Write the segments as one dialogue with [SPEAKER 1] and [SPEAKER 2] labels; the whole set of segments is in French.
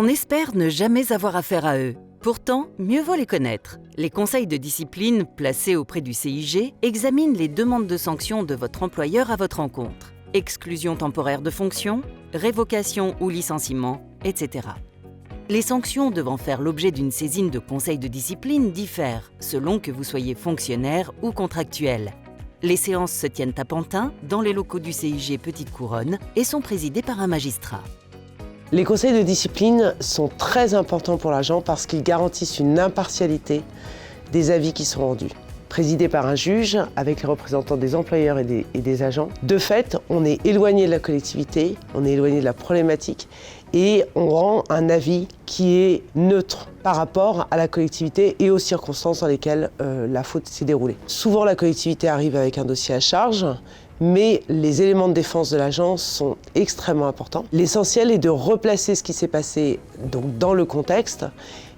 [SPEAKER 1] On espère ne jamais avoir affaire à eux. Pourtant, mieux vaut les connaître. Les conseils de discipline placés auprès du CIG examinent les demandes de sanctions de votre employeur à votre encontre. Exclusion temporaire de fonction, révocation ou licenciement, etc. Les sanctions devant faire l'objet d'une saisine de conseil de discipline diffèrent selon que vous soyez fonctionnaire ou contractuel. Les séances se tiennent à Pantin, dans les locaux du CIG Petite Couronne, et sont présidées par un magistrat.
[SPEAKER 2] Les conseils de discipline sont très importants pour l'agent parce qu'ils garantissent une impartialité des avis qui sont rendus. Présidés par un juge, avec les représentants des employeurs et des agents. De fait, on est éloigné de la collectivité, on est éloigné de la problématique et on rend un avis qui est neutre par rapport à la collectivité et aux circonstances dans lesquelles la faute s'est déroulée. Souvent, la collectivité arrive avec un dossier à charge, mais les éléments de défense de l'agence sont extrêmement importants. L'essentiel est de replacer ce qui s'est passé donc, dans le contexte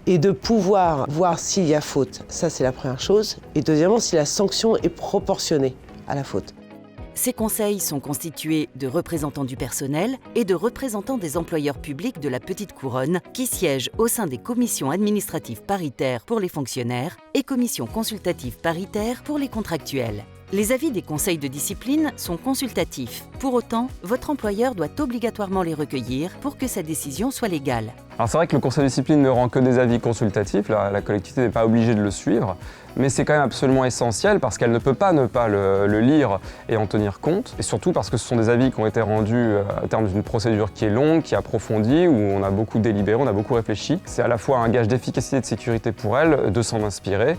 [SPEAKER 2] et de pouvoir voir s'il y a faute. Ça, c'est la première chose. Et deuxièmement, si la sanction est proportionnée à la faute.
[SPEAKER 1] Ces conseils sont constitués de représentants du personnel et de représentants des employeurs publics de la Petite Couronne qui siègent au sein des commissions administratives paritaires pour les fonctionnaires et commissions consultatives paritaires pour les contractuels. Les avis des conseils de discipline sont consultatifs. Pour autant, votre employeur doit obligatoirement les recueillir pour que sa décision soit légale.
[SPEAKER 3] Alors c'est vrai que le conseil de discipline ne rend que des avis consultatifs, la collectivité n'est pas obligée de le suivre, mais c'est quand même absolument essentiel parce qu'elle ne peut pas ne pas le lire et en tenir compte, et surtout parce que ce sont des avis qui ont été rendus à terme d'une procédure qui est longue, qui est approfondie, où on a beaucoup délibéré, on a beaucoup réfléchi. C'est à la fois un gage d'efficacité et de sécurité pour elle de s'en inspirer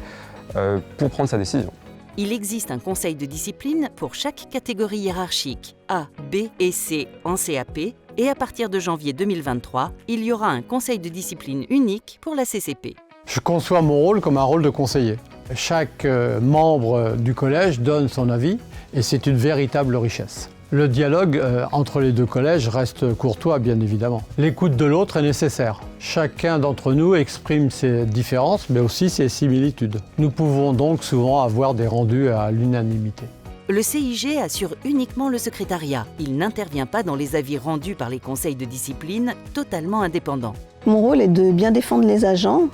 [SPEAKER 3] pour prendre sa décision.
[SPEAKER 1] Il existe un conseil de discipline pour chaque catégorie hiérarchique, A, B et C en CAP, et à partir de janvier 2023, il y aura un conseil de discipline unique pour la CCP.
[SPEAKER 4] Je conçois mon rôle comme un rôle de conseiller. Chaque membre du collège donne son avis et c'est une véritable richesse. Le dialogue entre les deux collèges reste courtois, bien évidemment. L'écoute de l'autre est nécessaire. Chacun d'entre nous exprime ses différences, mais aussi ses similitudes. Nous pouvons donc souvent avoir des rendus à l'unanimité.
[SPEAKER 1] Le CIG assure uniquement le secrétariat. Il n'intervient pas dans les avis rendus par les conseils de discipline, totalement indépendants.
[SPEAKER 5] Mon rôle est de bien défendre les agents,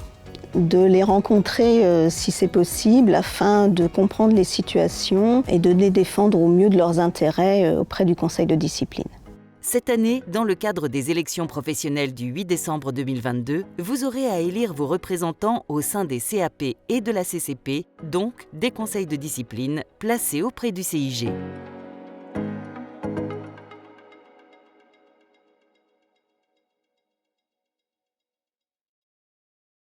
[SPEAKER 5] de les rencontrer si c'est possible afin de comprendre les situations et de les défendre au mieux de leurs intérêts auprès du conseil de discipline.
[SPEAKER 1] Cette année, dans le cadre des élections professionnelles du 8 décembre 2022, vous aurez à élire vos représentants au sein des CAP et de la CCP, donc des conseils de discipline placés auprès du CIG.